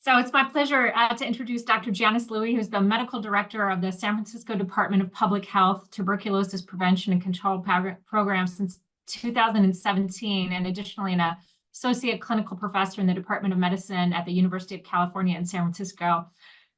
So it's my pleasure to introduce Dr. Janice Louie, who's the medical director of the San Francisco Department of Public Health Tuberculosis Prevention and Control Program since 2017, and additionally an associate clinical professor in the Department of Medicine at the University of California in San Francisco.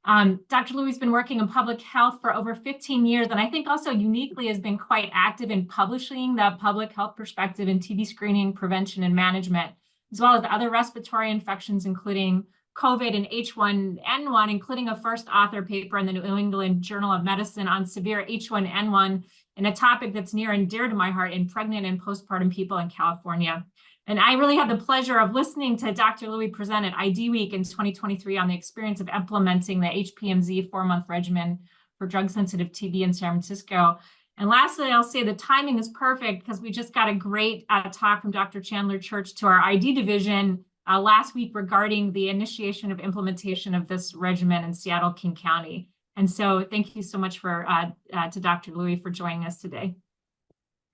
Dr. Louie has been working in public health for over 15 years, and I think also uniquely has been quite active in publishing the public health perspective in TB screening, prevention, and management, as well as other respiratory infections, including COVID and H1N1, including a first author paper in the New England Journal of Medicine on severe H1N1, and a topic that's near and dear to my heart in pregnant and postpartum people in California. And I really had the pleasure of listening to Dr. Louie present at ID Week in 2023 on the experience of implementing the HPMZ 4-month regimen for drug-sensitive TB in San Francisco. And lastly, I'll say the timing is perfect because we just got a great talk from Dr. Chandler Church to our ID division last week regarding the initiation of implementation of this regimen in Seattle, King County. And so thank you so much to Dr. Louie for joining us today.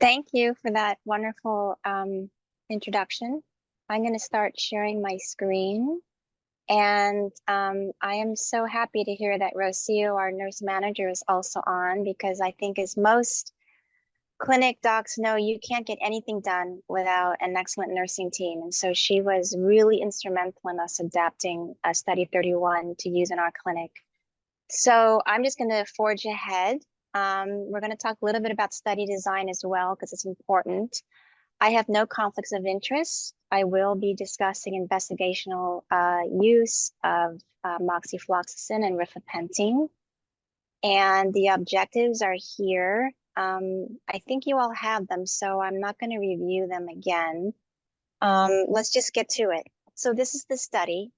Thank you for that wonderful introduction. I'm going to start sharing my screen. And I am so happy to hear that Rocio, our nurse manager, is also on, because I think as most clinic docs know, you can't get anything done without an excellent nursing team. And so she was really instrumental in us adapting Study 31 to use in our clinic. So I'm just going to forge ahead. We're going to talk a little bit about study design as well, because it's important. I have no conflicts of interest. I will be discussing investigational use of moxifloxacin and rifapentine. And the objectives are here. I think you all have them, so I'm not going to review them again. Let's just get to it. So this is the study.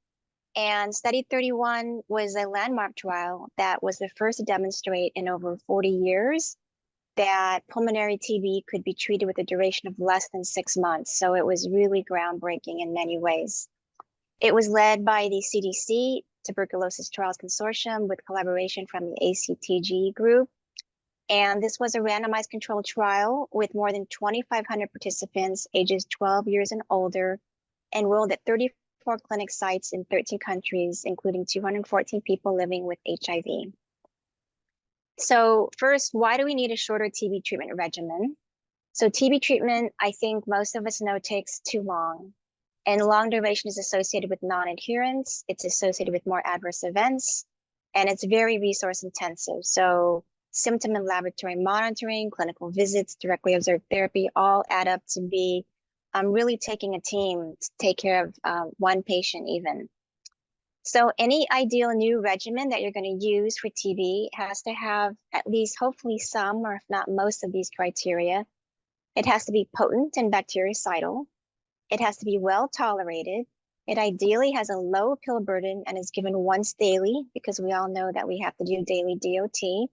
And Study 31 was a landmark trial that was the first to demonstrate in over 40 years that pulmonary TB could be treated with a duration of less than 6 months. So it was really groundbreaking in many ways. It was led by the CDC Tuberculosis Trials Consortium with collaboration from the ACTG group. And this was a randomized controlled trial with more than 2,500 participants ages 12 years and older, enrolled at 34 clinic sites in 13 countries, including 214 people living with HIV. So first, why do we need a shorter TB treatment regimen? So TB treatment, I think most of us know, takes too long. And long duration is associated with non-adherence. It's associated with more adverse events, and it's very resource intensive. So symptom and laboratory monitoring, clinical visits, directly observed therapy, all add up to be really taking a team to take care of one patient even. So any ideal new regimen that you're going to use for TB has to have at least, hopefully some, or if not most of these criteria. It has to be potent and bactericidal. It has to be well tolerated. It ideally has a low pill burden and is given once daily, because we all know that we have to do daily DOT.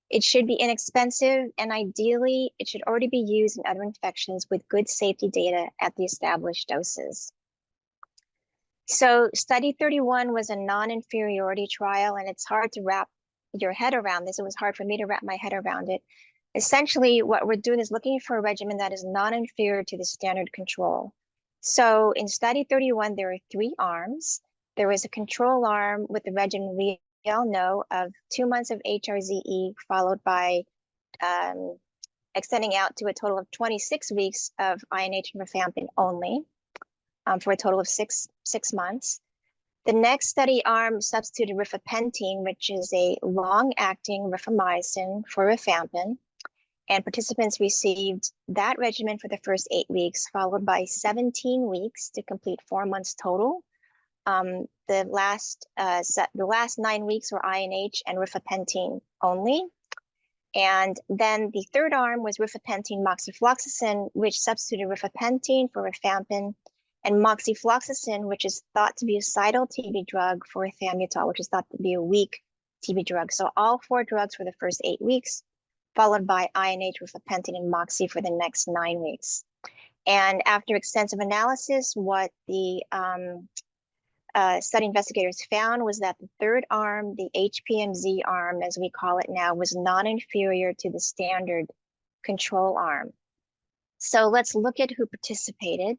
It should be inexpensive, and ideally, it should already be used in other infections with good safety data at the established doses. So Study 31 was a non-inferiority trial, and it's hard to wrap your head around this. It was hard for me to wrap my head around it. Essentially, what we're doing is looking for a regimen that is non-inferior to the standard control. So in Study 31, there are 3 arms. There was a control arm with the regimen we all know of 2 months of HRZE, followed by extending out to a total of 26 weeks of INH and rifampin only, for a total of six months. The next study arm substituted rifapentine, which is a long-acting rifamycin for rifampin, and participants received that regimen for the first 8 weeks, followed by 17 weeks to complete 4 months total. The last 9 weeks were INH and rifapentine only. And then the third arm was rifapentine moxifloxacin, which substituted rifapentine for rifampin, and moxifloxacin, which is thought to be a cidal TB drug, for ethambutol, which is thought to be a weak TB drug. So all 4 drugs for the first 8 weeks, followed by INH, rifapentine, and moxi for the next 9 weeks. And after extensive analysis, what the study investigators found was that the third arm, the HPMZ arm, as we call it now, was non-inferior to the standard control arm. So let's look at who participated.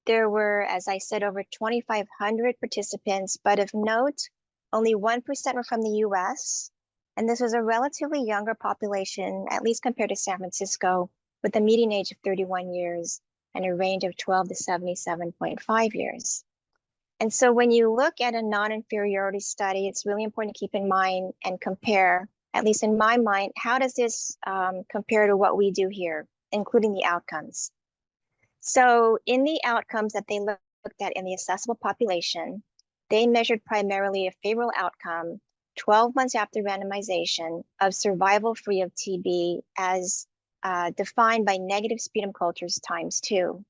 There were, as I said, over 2,500 participants, but of note, only 1% were from the US. And this was a relatively younger population, at least compared to San Francisco, with a median age of 31 years and a range of 12 to 77.5 years. And so when you look at a non-inferiority study, it's really important to keep in mind and compare, at least in my mind, how does this compare to what we do here, including the outcomes? So in the outcomes that they looked at in the assessable population, they measured primarily a favorable outcome 12 months after randomization of survival free of TB as defined by negative sputum cultures ×2.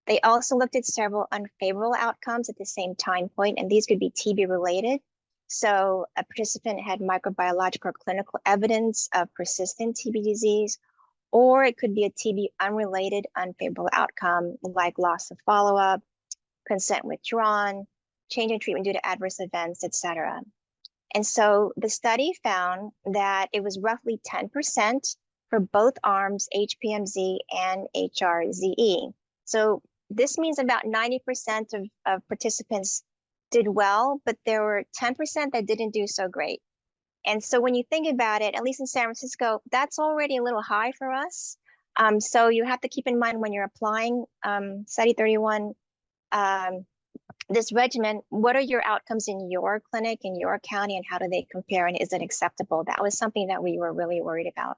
They also looked at several unfavorable outcomes at the same time point, and these could be TB related. So a participant had microbiological or clinical evidence of persistent TB disease, or it could be a TB unrelated unfavorable outcome like loss of follow-up, consent withdrawn, change in treatment due to adverse events, etc. And so the study found that it was roughly 10% for both arms, HPMZ and HRZE. So this means about 90% of participants did well, but there were 10% that didn't do so great. And so when you think about it, at least in San Francisco, that's already a little high for us. So you have to keep in mind when you're applying Study 31, this regimen, what are your outcomes in your clinic, in your county, and how do they compare, and is it acceptable? That was something that we were really worried about.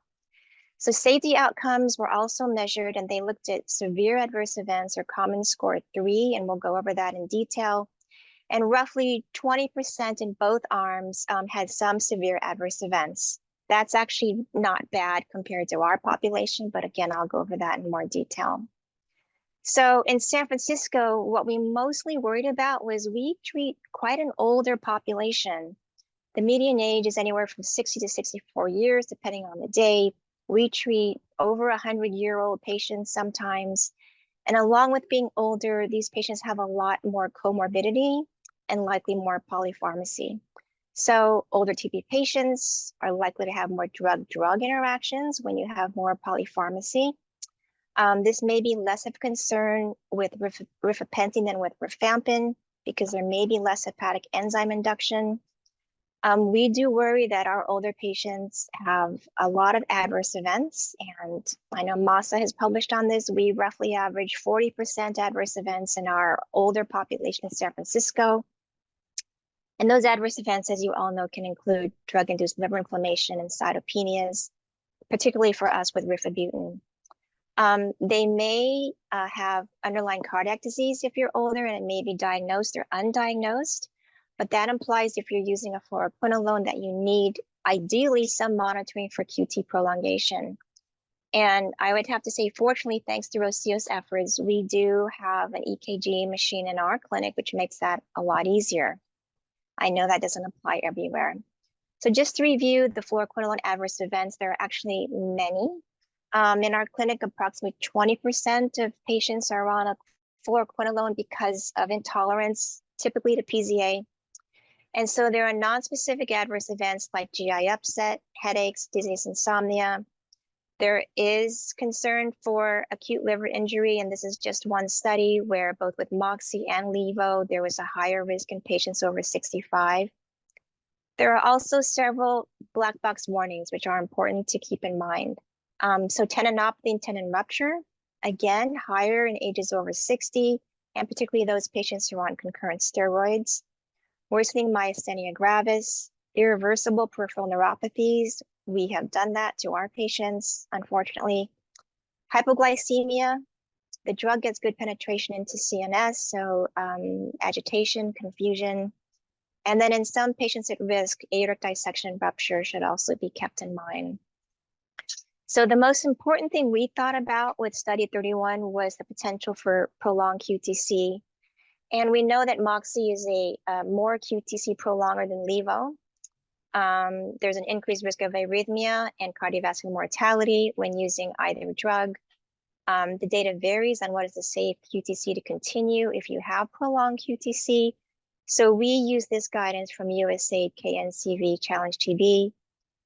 So safety outcomes were also measured, and they looked at severe adverse events or common score 3, and we'll go over that in detail. And roughly 20% in both arms had some severe adverse events. That's actually not bad compared to our population, but again, I'll go over that in more detail. So in San Francisco, what we mostly worried about was we treat quite an older population. The median age is anywhere from 60 to 64 years, depending on the day. We treat over 100-year-old patients sometimes. And along with being older, these patients have a lot more comorbidity and likely more polypharmacy. So older TB patients are likely to have more drug-drug interactions when you have more polypharmacy. This may be less of a concern with rifapentine than with rifampin because there may be less hepatic enzyme induction. We do worry that our older patients have a lot of adverse events, and I know MASA has published on this. We roughly average 40% adverse events in our older population in San Francisco. And those adverse events, as you all know, can include drug-induced liver inflammation and cytopenias, particularly for us with rifabutin. They may have underlying cardiac disease if you're older, and it may be diagnosed or undiagnosed. But that implies if you're using a fluoroquinolone that you need ideally some monitoring for QT prolongation. And I would have to say, fortunately, thanks to Rosio's efforts, we do have an EKG machine in our clinic, which makes that a lot easier. I know that doesn't apply everywhere. So just to review the fluoroquinolone adverse events, there are actually many. In our clinic, approximately 20% of patients are on a fluoroquinolone because of intolerance, typically to PZA. And so there are non-specific adverse events like GI upset, headaches, dizziness, insomnia. There is concern for acute liver injury, and this is just one study where both with Moxie and Levo, there was a higher risk in patients over 65. There are also several black box warnings, which are important to keep in mind. So tendinopathy and tendon rupture, again, higher in ages over 60, and particularly those patients who are on concurrent steroids. Worsening myasthenia gravis, irreversible peripheral neuropathies. We have done that to our patients, unfortunately. Hypoglycemia, the drug gets good penetration into CNS, so agitation, confusion. And then in some patients at risk, aortic dissection and rupture should also be kept in mind. So the most important thing we thought about with Study 31 was the potential for prolonged QTC. And we know that Moxie is a more QTC prolonger than Levo. There's an increased risk of arrhythmia and cardiovascular mortality when using either drug. The data varies on what is a safe QTC to continue if you have prolonged QTC. So we use this guidance from USAID KNCV Challenge TB,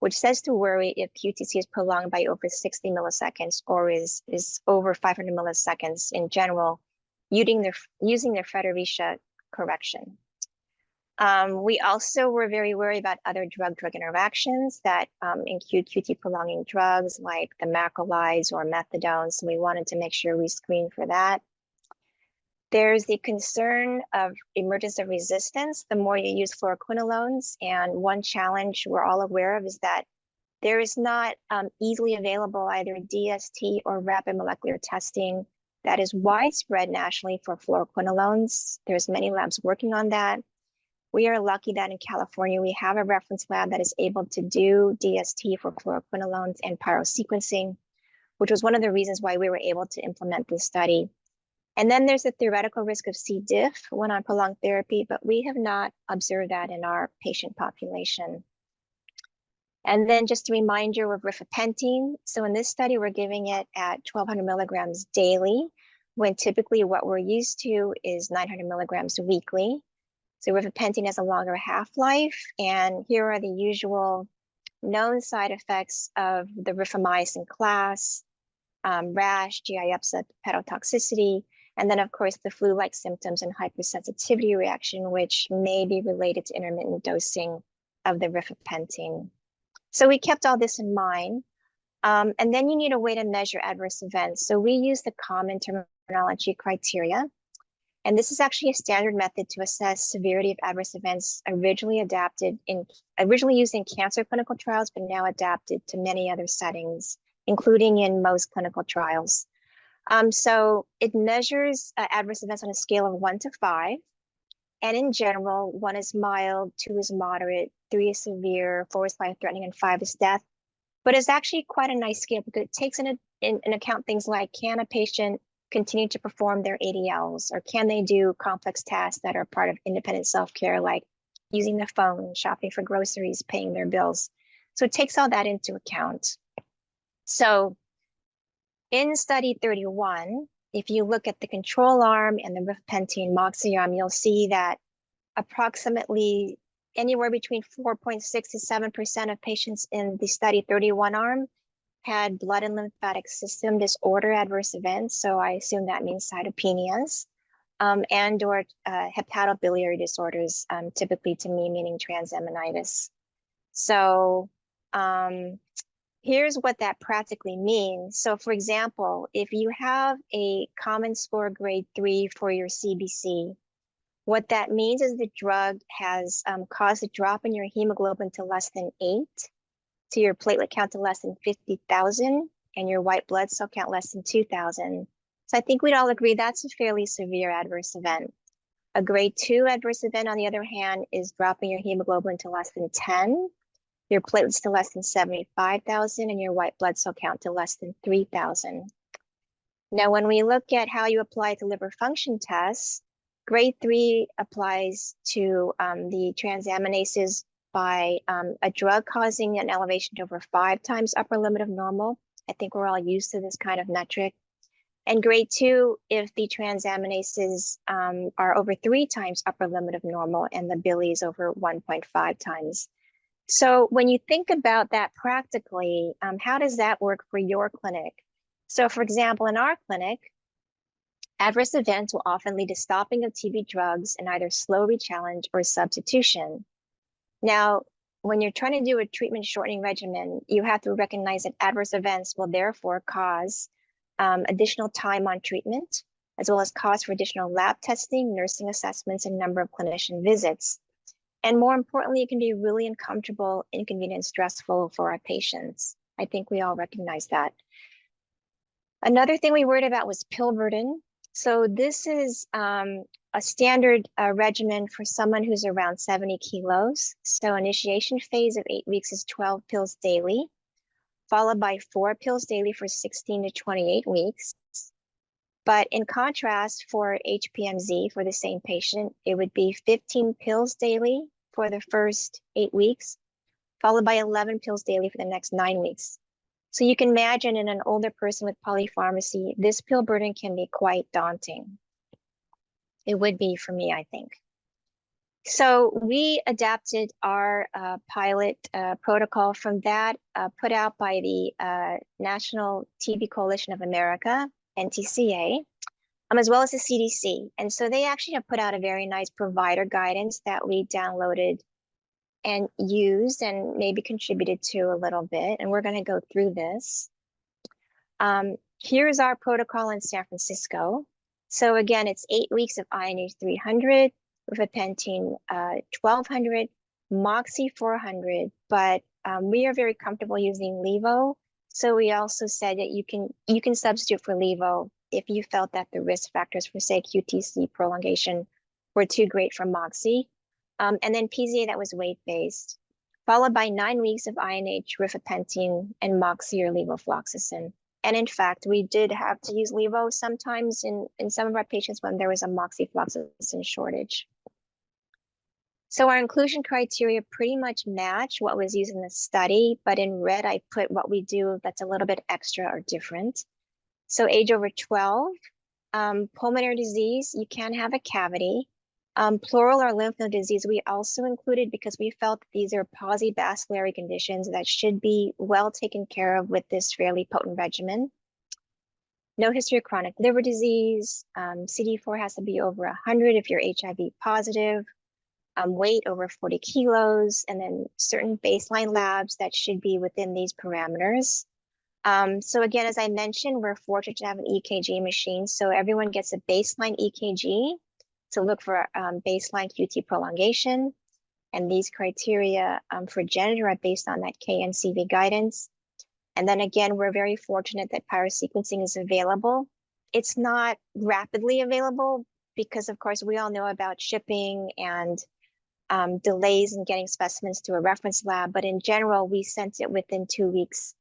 which says to worry if QTC is prolonged by over 60 milliseconds or is over 500 milliseconds in general. using their Federicia correction. We also were very worried about other drug-drug interactions that include QT prolonging drugs like the macrolides or methadone. So we wanted to make sure we screen for that. There's the concern of emergence of resistance the more you use fluoroquinolones. And one challenge we're all aware of is that there is not easily available either DST or rapid molecular testing that is widespread nationally for fluoroquinolones. There's many labs working on that. We are lucky that in California, we have a reference lab that is able to do DST for fluoroquinolones and pyrosequencing, which was one of the reasons why we were able to implement this study. And then there's the theoretical risk of C. diff when on prolonged therapy, but we have not observed that in our patient population. And then just a reminder of rifapentine. So in this study, we're giving it at 1,200 milligrams daily, when typically what we're used to is 900 milligrams weekly. So rifapentine has a longer half-life, and here are the usual known side effects of the rifamycin class: rash, GI upset, hepatotoxicity, and then of course the flu-like symptoms and hypersensitivity reaction, which may be related to intermittent dosing of the rifapentine. So we kept all this in mind. And then you need a way to measure adverse events. So we use the common terminology criteria. And this is actually a standard method to assess severity of adverse events, originally used in cancer clinical trials, but now adapted to many other settings, including in most clinical trials. So it measures adverse events on a scale of 1 to 5. And in general, 1 is mild, 2 is moderate, 3 is severe, 4 is life-threatening, and 5 is death. But it's actually quite a nice scale because it takes in account things like, can a patient continue to perform their ADLs, or can they do complex tasks that are part of independent self-care, like using the phone, shopping for groceries, paying their bills. So it takes all that into account. So in study 31, if you look at the control arm and the rifapentine moxi arm, you'll see that approximately anywhere between 4.6 to 7% of patients in the study 31 arm had blood and lymphatic system disorder adverse events. So I assume that means cytopenias, and or hepatobiliary disorders, typically to me meaning transaminitis. So here's what that practically means. So for example, if you have a common score grade 3 for your CBC, what that means is the drug has caused a drop in your hemoglobin to less than 8, to your platelet count to less than 50,000, and your white blood cell count less than 2,000. So I think we'd all agree that's a fairly severe adverse event. A grade 2 adverse event, on the other hand, is dropping your hemoglobin to less than 10, your platelets to less than 75,000, and your white blood cell count to less than 3,000. Now, when we look at how you apply to liver function tests, grade 3 applies to the transaminases by a drug causing an elevation to over 5 times upper limit of normal. I think we're all used to this kind of metric. And grade 2, if the transaminases are over 3 times upper limit of normal and the bili is over 1.5 times. So when you think about that practically, how does that work for your clinic? So for example, in our clinic, adverse events will often lead to stopping of TB drugs and either slow rechallenge or substitution. Now, when you're trying to do a treatment shortening regimen, you have to recognize that adverse events will therefore cause additional time on treatment, as well as cost for additional lab testing, nursing assessments, and number of clinician visits. And more importantly, it can be really uncomfortable, inconvenient, and stressful for our patients. I think we all recognize that. Another thing we worried about was pill burden. So this is a standard regimen for someone who's around 70 kilos. So initiation phase of 8 weeks is 12 pills daily, followed by 4 pills daily for 16 to 28 weeks. But in contrast, for HPMZ, for the same patient, it would be 15 pills daily for the first 8 weeks, followed by 11 pills daily for the next 9 weeks. So you can imagine in an older person with polypharmacy, this pill burden can be quite daunting. It would be for me, I think. So we adapted our pilot protocol from that put out by the National TB Coalition of America, NTCA. as well as the CDC. And so they actually have put out a very nice provider guidance that we downloaded and used and maybe contributed to a little bit. And we're going to go through this. Here's our protocol in San Francisco. So again, it's 8 weeks of INH 300, rifapentine 1200, Moxie 400, but we are very comfortable using Levo. So we also said that you can substitute for Levo if you felt that the risk factors for, say, QTc prolongation were too great for Moxie. And then PZA that was weight-based, followed by 9 weeks of INH, rifapentine, and Moxie or levofloxacin. And in fact, we did have to use Levo sometimes in some of our patients when there was a moxifloxacin shortage. So our inclusion criteria pretty much match what was used in the study, but in red, I put what we do that's a little bit extra or different. So age over 12, pulmonary disease, you can have a cavity. Pleural or lymph node disease, we also included because we felt these are polyvascular conditions that should be well taken care of with this fairly potent regimen. No history of chronic liver disease. CD4 has to be over 100 if you're HIV positive. Weight over 40 kilos, and then certain baseline labs that should be within these parameters. So again, as I mentioned, we're fortunate to have an EKG machine. So everyone gets a baseline EKG to look for baseline QT prolongation. And these criteria for gender are based on that KNCV guidance. And then again, we're very fortunate that pyrosequencing is available. It's not rapidly available because, of course, we all know about shipping and delays in getting specimens to a reference lab. But in general, we sent it within 2 weeks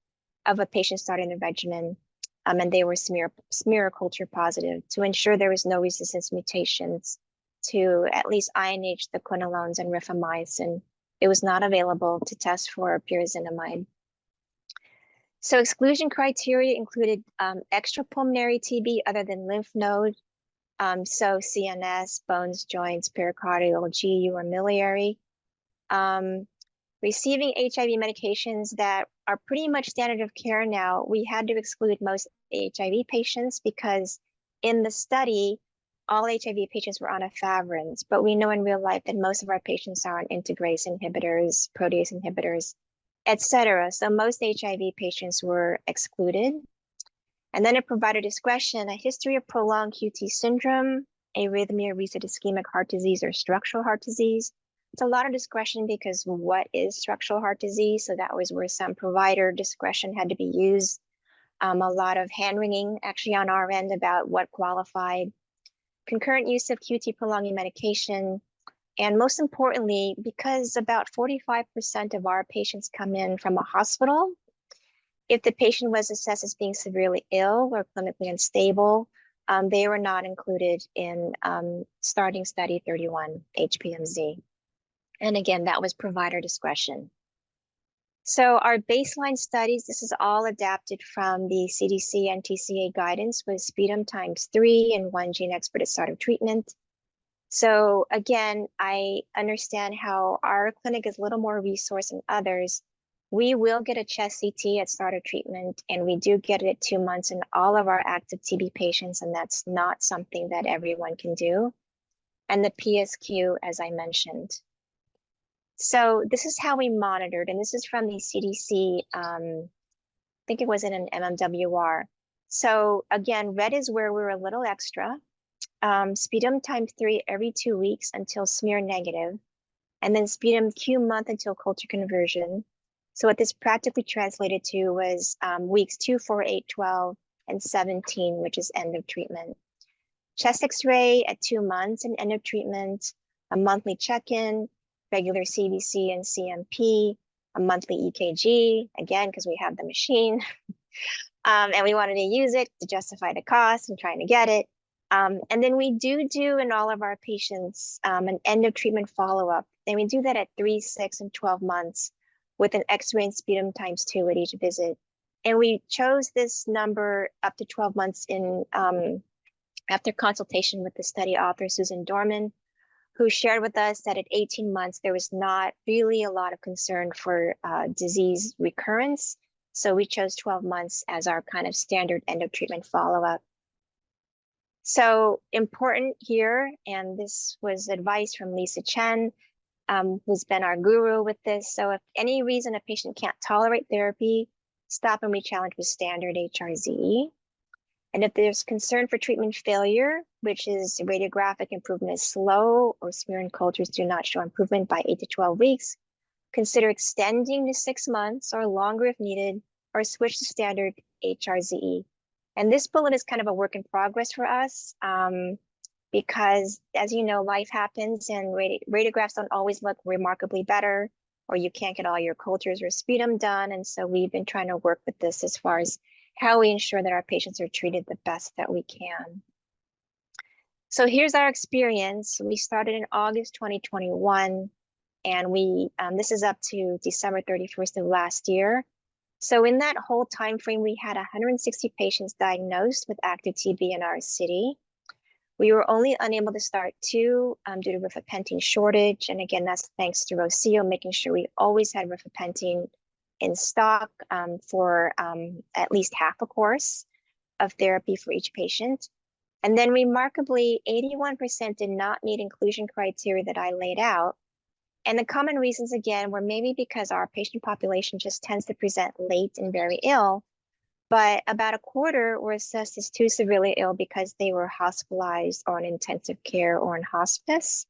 of a patient starting the regimen. And they were smear culture positive to ensure there was no resistance mutations to at least INH, the quinolones, and rifamycin. It was not available to test for pyrazinamide. So exclusion criteria included extrapulmonary TB other than lymph node, so CNS, bones, joints, pericardial, GU, or miliary. Receiving HIV medications that are pretty much standard of care now, we had to exclude most HIV patients because in the study, all HIV patients were on efavirenz, but we know in real life that most of our patients are on integrase inhibitors, protease inhibitors, etc. So most HIV patients were excluded. And then at provider discretion, a history of prolonged QT syndrome, arrhythmia, recent ischemic heart disease, or structural heart disease. It's a lot of discretion because what is structural heart disease? So that was where some provider discretion had to be used. A lot of hand-wringing actually on our end about what qualified. Concurrent use of QT prolonging medication. And most importantly, because about 45% of our patients come in from a hospital, if the patient was assessed as being severely ill or clinically unstable, they were not included in starting study 31, HPMZ. And again, that was provider discretion. So our baseline studies, this is all adapted from the CDC and TCA guidance with sputum ×3 and 1 gene expert at start of treatment. So again, I understand how our clinic is a little more resourced than others. We will get a chest CT at start of treatment, and we do get it at 2 months in all of our active TB patients, and that's not something that everyone can do. And the PSQ, as I mentioned. So this is how we monitored, and this is from the CDC, I think it was in an MMWR. So again, red is where we're a little extra. Sputum ×3 every 2 weeks until smear negative, and then sputum Q month until culture conversion. So what this practically translated to was weeks 2, 4, 8, 12, and 17, which is end of treatment. Chest X-ray at 2 months and end of treatment, a monthly check-in, regular CBC and CMP, a monthly EKG, again, because we have the machine. And we wanted to use it to justify the cost and trying to get it. And then we do in all of our patients an end of treatment follow-up. And we do that at 3, 6, and 12 months with an X-ray and sputum ×2 at each visit. And we chose this number up to 12 months in after consultation with the study author, Susan Dorman, who shared with us that at 18 months, there was not really a lot of concern for disease recurrence. So we chose 12 months as our kind of standard end of treatment follow-up. So important here, and this was advice from Lisa Chen, who's been our guru with this. So if any reason a patient can't tolerate therapy, stop and re-challenge with standard HRZ. And if there's concern for treatment failure, which is radiographic improvement is slow or smear and cultures do not show improvement by 8 to 12 weeks, consider extending to 6 months or longer if needed, or switch to standard HRZE. And this bullet is kind of a work in progress for us because, as you know, life happens and radiographs don't always look remarkably better, or you can't get all your cultures or sputum done. And so we've been trying to work with this as far as how we ensure that our patients are treated the best that we can. So here's our experience. We started in August 2021, and we this is up to December 31st of last year. So in that whole time frame, we had 160 patients diagnosed with active TB in our city. We were only unable to start 2 due to rifapentine shortage. And again, that's thanks to Rocio making sure we always had rifapentine in stock for at least half a course of therapy for each patient. And then remarkably, 81% did not meet inclusion criteria that I laid out. And the common reasons, again, were maybe because our patient population just tends to present late and very ill, but about a quarter were assessed as too severely ill because they were hospitalized or in intensive care or in hospice.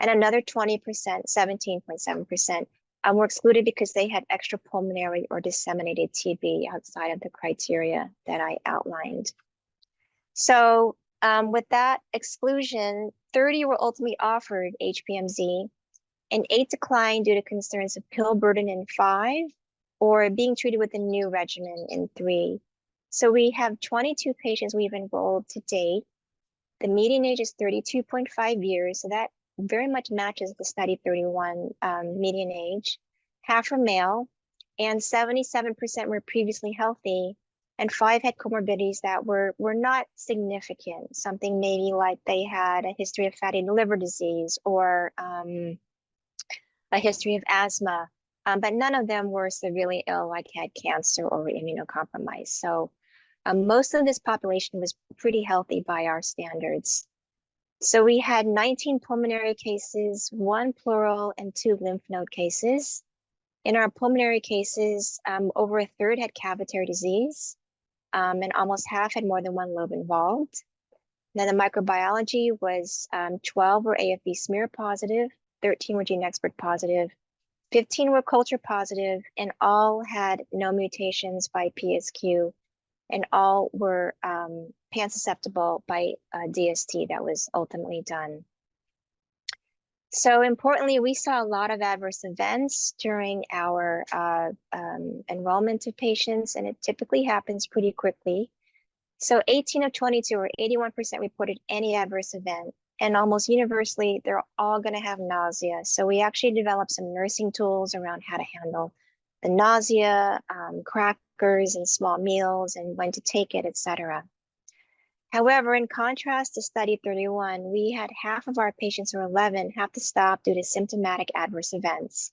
And another 20%, 17.7%, were excluded because they had extrapulmonary or disseminated TB outside of the criteria that I outlined. So with that exclusion, 30 were ultimately offered HPMZ, and 8 declined due to concerns of pill burden in 5, or being treated with a new regimen in 3. So we have 22 patients we've enrolled to date. The median age is 32.5 years, so that very much matches the study 31 median age. Half are male, and 77% were previously healthy, and 5 had comorbidities that were not significant. Something maybe like they had a history of fatty liver disease or a history of asthma, but none of them were severely ill, like had cancer or immunocompromised. So most of this population was pretty healthy by our standards. So we had 19 pulmonary cases, 1 pleural, and 2 lymph node cases. In our pulmonary cases, over a third had cavitary disease, and almost half had more than 1 lobe involved. Then the microbiology was 12 were AFB smear positive, 13 were GeneXpert positive, 15 were culture positive, and all had no mutations by PSQ, and all were pan-susceptible by DST that was ultimately done. So importantly, we saw a lot of adverse events during our enrollment of patients, and it typically happens pretty quickly. So 18 of 22, or 81%, reported any adverse event. And almost universally, they're all going to have nausea. So we actually developed some nursing tools around how to handle the nausea, crackers and small meals, and when to take it, etc. However, in contrast to study 31, we had half of our patients, or 11, have to stop due to symptomatic adverse events.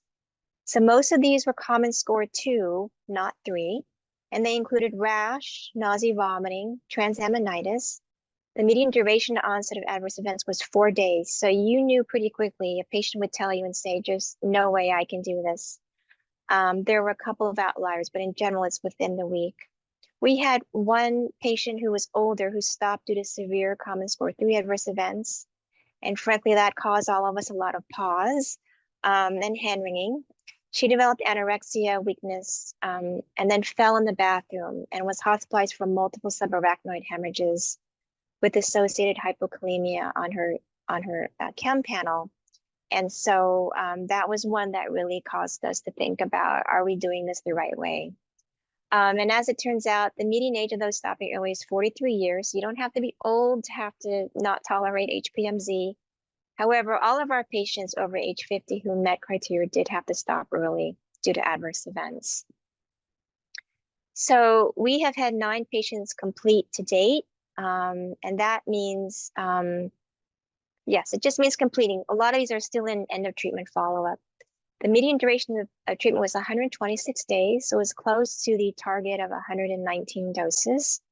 So most of these were common score 2, not 3, and they included rash, nausea, vomiting, transaminitis. The median duration to onset of adverse events was 4 days. So you knew pretty quickly, a patient would tell you and say, just no way I can do this. There were a couple of outliers, but in general, it's within the week. We had 1 patient who was older who stopped due to severe common score 3 adverse events. And frankly, that caused all of us a lot of pause and hand-wringing. She developed anorexia, weakness, and then fell in the bathroom and was hospitalized for multiple subarachnoid hemorrhages with associated hypokalemia on her chem panel. And so that was one that really caused us to think about, are we doing this the right way? And as it turns out, the median age of those stopping early is 43 years. You don't have to be old to have to not tolerate HPMZ. However, all of our patients over age 50 who met criteria did have to stop early due to adverse events. So we have had 9 patients complete to date. And that means, yes, it just means completing. A lot of these are still in end of treatment follow-up. The median duration of treatment was 126 days, so it was close to the target of 119 doses.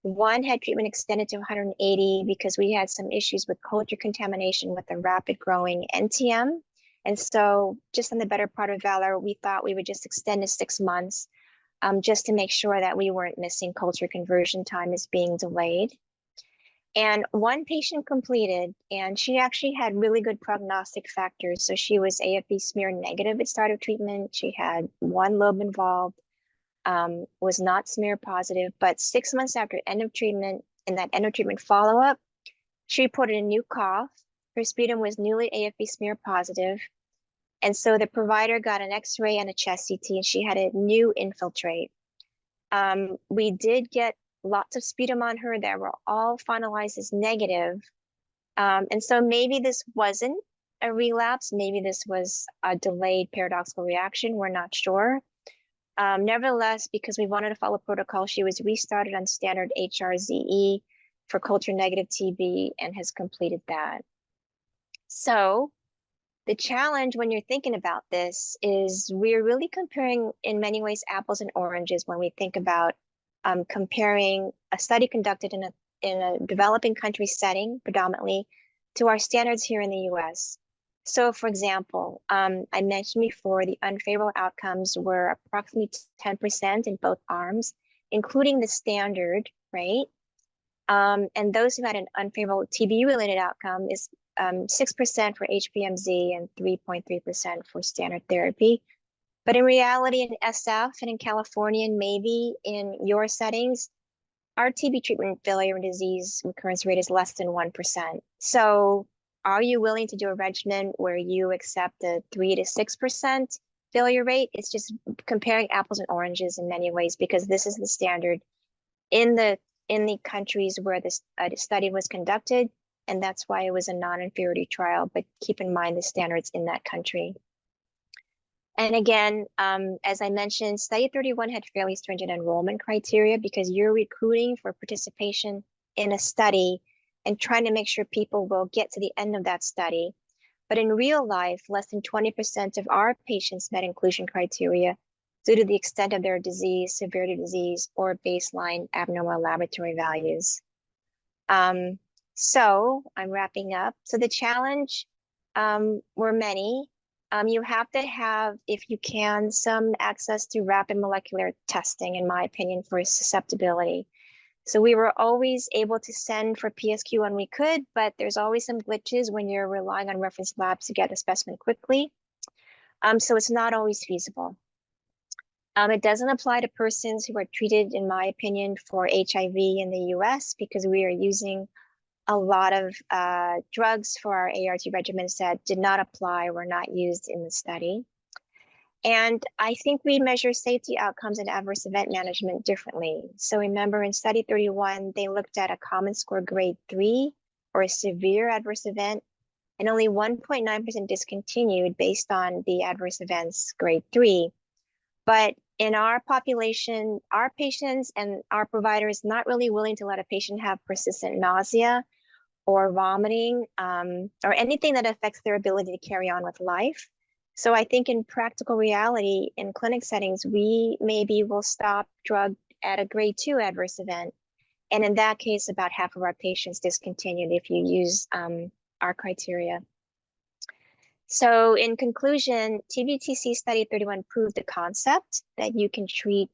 One had treatment extended to 180 because we had some issues with culture contamination with the rapid growing NTM. And so just on the better part of valor, we thought we would just extend to 6 months just to make sure that we weren't missing culture conversion time is being delayed. And one patient completed, and she actually had really good prognostic factors. So she was AFP smear negative at start of treatment. She had one lobe involved, was not smear positive, but 6 months after end of treatment, in that end of treatment follow-up, she reported a new cough. Her sputum was newly AFP smear positive. And so the provider got an X-ray and a chest CT, and she had a new infiltrate. We did get lots of sputum on her that were all finalized as negative. And so maybe this wasn't a relapse. Maybe this was a delayed paradoxical reaction. We're not sure. Nevertheless, because we wanted to follow protocol, she was restarted on standard HRZE for culture negative TB and has completed that. So the challenge when you're thinking about this is we're really comparing in many ways apples and oranges when we think about comparing a study conducted in a developing country setting predominantly to our standards here in the US. So for example, I mentioned before the unfavorable outcomes were approximately 10% in both arms, including the standard, right? And those who had an unfavorable TB-related outcome is 6% for HPMZ and 3.3% for standard therapy. But in reality, in SF and in California, and maybe in your settings, our TB treatment failure and disease recurrence rate is less than 1%. So are you willing to do a regimen where you accept a 3 to 6% failure rate? It's just comparing apples and oranges in many ways, because this is the standard in the countries where this study was conducted, and that's why it was a non-inferiority trial, but keep in mind the standards in that country. And again, as I mentioned, Study 31 had fairly stringent enrollment criteria because you're recruiting for participation in a study and trying to make sure people will get to the end of that study. But in real life, less than 20% of our patients met inclusion criteria due to the extent of their disease, severity of disease, or baseline abnormal laboratory values. So I'm wrapping up. So the challenge were many. You have to have, if you can, some access to rapid molecular testing, in my opinion, for susceptibility. So we were always able to send for PSQ when we could, but there's always some glitches when you're relying on reference labs to get a specimen quickly. So it's not always feasible. It doesn't apply to persons who are treated, in my opinion, for HIV in the US, because we are using a lot of drugs for our ART regimens that did not apply, were not used in the study. And I think we measure safety outcomes and adverse event management differently. So remember in Study 31, they looked at a common score grade 3 or a severe adverse event, and only 1.9% discontinued based on the adverse events grade 3. But in our population, our patients and our providers not really willing to let a patient have persistent nausea or vomiting or anything that affects their ability to carry on with life. So I think in practical reality, in clinic settings, we maybe will stop drug at a grade 2 adverse event. And in that case, about half of our patients discontinued if you use our criteria. So in conclusion, TBTC Study 31 proved the concept that you can treat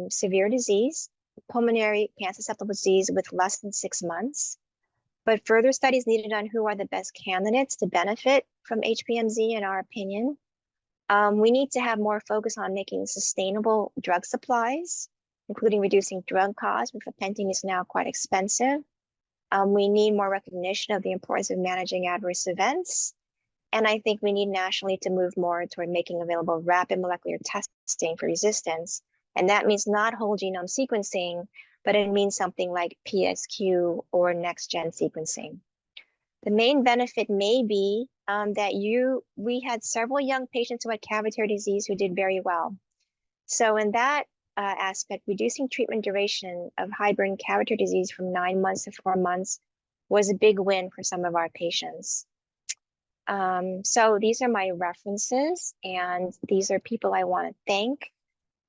severe disease, pulmonary cancer-susceptible disease with less than 6 months. But further studies needed on who are the best candidates to benefit from HPMZ, in our opinion. We need to have more focus on making sustainable drug supplies, including reducing drug costs, because Fenting is now quite expensive. We need more recognition of the importance of managing adverse events. And I think we need nationally to move more toward making available rapid molecular testing for resistance. And that means not whole genome sequencing, but it means something like PSQ or next-gen sequencing. The main benefit may be that we had several young patients who had cavitary disease who did very well. So in that aspect, reducing treatment duration of high-burden cavitary disease from 9 months to 4 months was a big win for some of our patients. So these are my references, and these are people I want to thank.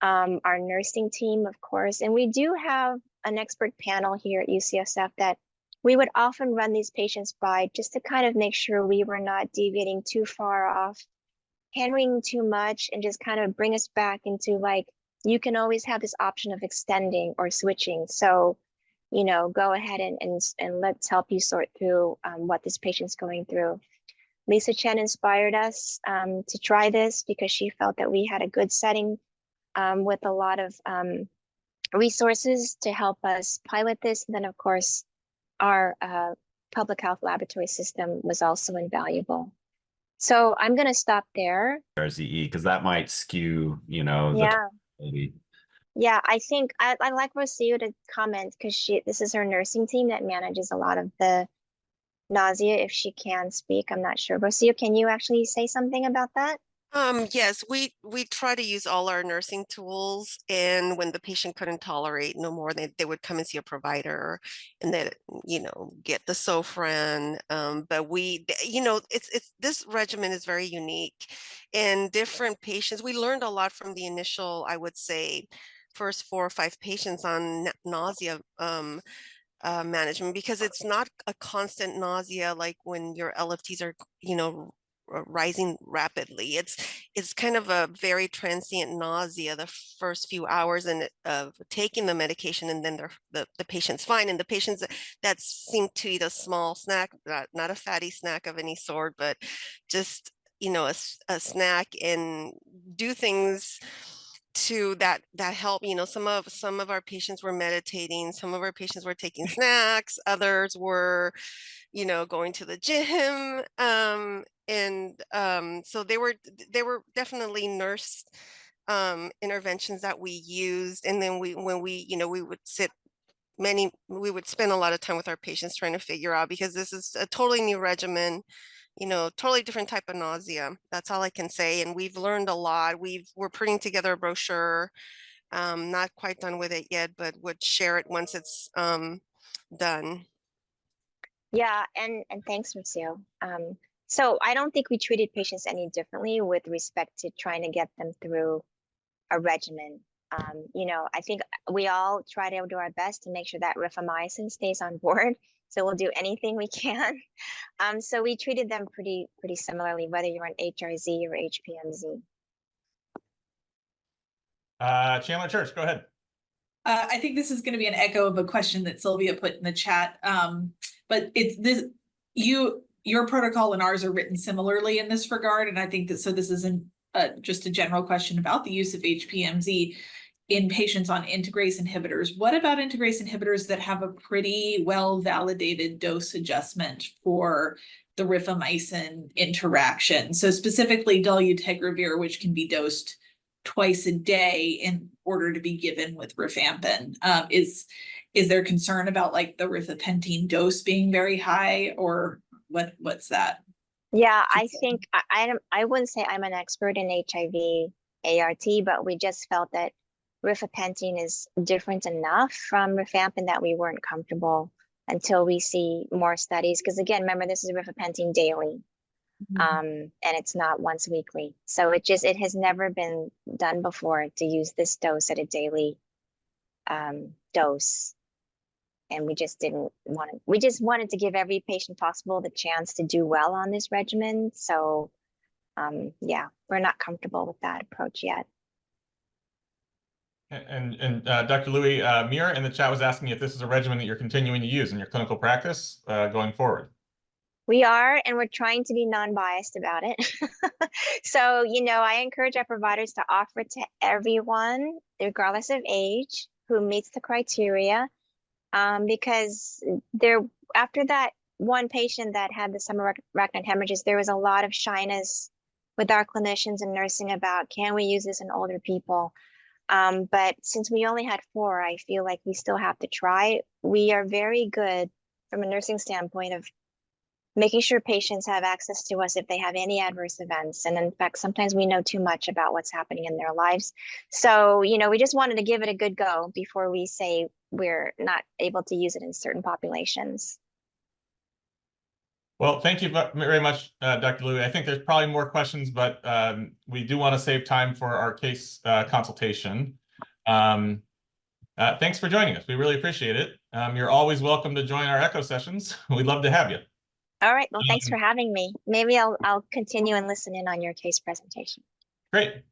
Our nursing team, of course, and we do have an expert panel here at UCSF that we would often run these patients by just to kind of make sure we were not deviating too far off, hammering too much, and just kind of bring us back into like, you can always have this option of extending or switching. So, you know, go ahead and let's help you sort through what this patient's going through. Lisa Chen inspired us to try this because she felt that we had a good setting with a lot of resources to help us pilot this. And then, of course, our public health laboratory system was also invaluable. So I'm going to stop there. RZE, because that might skew, you know, Yeah. the Yeah, I think I like Rocio to comment because this is her nursing team that manages a lot of the nausea, if she can speak. I'm not sure. Rocio, can you actually say something about that? Yes, we try to use all our nursing tools, and when the patient couldn't tolerate no more, they would come and see a provider, and then get the Sofran. But it's this regimen is very unique, and different patients. We learned a lot from the initial, I would say, first 4 or 5 patients on nausea management, because it's not a constant nausea like when your LFTs are rising rapidly. It's kind of a very transient nausea the first few hours of taking the medication, and then the patient's fine. And the patients that seem to eat a small snack, not a fatty snack of any sort, but just a snack, and do things to that help. Some of our patients were meditating, some of our patients were taking snacks, others were going to the gym, so they were definitely nurse interventions that we used. And then we would spend a lot of time with our patients trying to figure out, because this is a totally new regimen, totally different type of nausea. That's all I can say. And we've learned a lot. We're putting together a brochure, not quite done with it yet, but would share it once it's done. Yeah, and thanks, Rocio. So I don't think we treated patients any differently with respect to trying to get them through a regimen. I think we all try to do our best to make sure that rifamycin stays on board. So we'll do anything we can. So we treated them pretty similarly, whether you're on HRZ or HPMZ. Chandler Church, go ahead. I think this is going to be an echo of a question that Sylvia put in the chat. But it's this, your protocol and ours are written similarly in this regard. And I think that, so this isn't just a general question about the use of HPMZ in patients on integrase inhibitors. What about integrase inhibitors that have a pretty well-validated dose adjustment for the rifamycin interaction? So specifically dolutegravir, which can be dosed twice a day in order to be given with rifampin. Is there concern about like the rifapentine dose being very high, or what's that? Yeah, I think I wouldn't say I'm an expert in HIV ART, but we just felt that rifapentine is different enough from rifampin that we weren't comfortable until we see more studies. Because again, remember, this is rifapentine daily. And it's not once weekly. So it has never been done before to use this dose at a daily dose. And we just wanted to give every patient possible the chance to do well on this regimen. So yeah, we're not comfortable with that approach yet. And Dr. Louie, Mira in the chat was asking if this is a regimen that you're continuing to use in your clinical practice going forward. We are, and we're trying to be non-biased about it. So, I encourage our providers to offer it to everyone, regardless of age, who meets the criteria. Because after that one patient that had the subarachnoid hemorrhages, there was a lot of shyness with our clinicians and nursing about, can we use this in older people? But since we only had 4, I feel like we still have to try. We are very good from a nursing standpoint of making sure patients have access to us if they have any adverse events. And in fact, sometimes we know too much about what's happening in their lives. So, we just wanted to give it a good go before we say we're not able to use it in certain populations. Well, thank you very much, Dr. Louie. I think there's probably more questions, but we do want to save time for our case consultation. Thanks for joining us. We really appreciate it. You're always welcome to join our echo sessions. We'd love to have you. All right, well, thanks for having me. Maybe I'll continue and listen in on your case presentation. Great.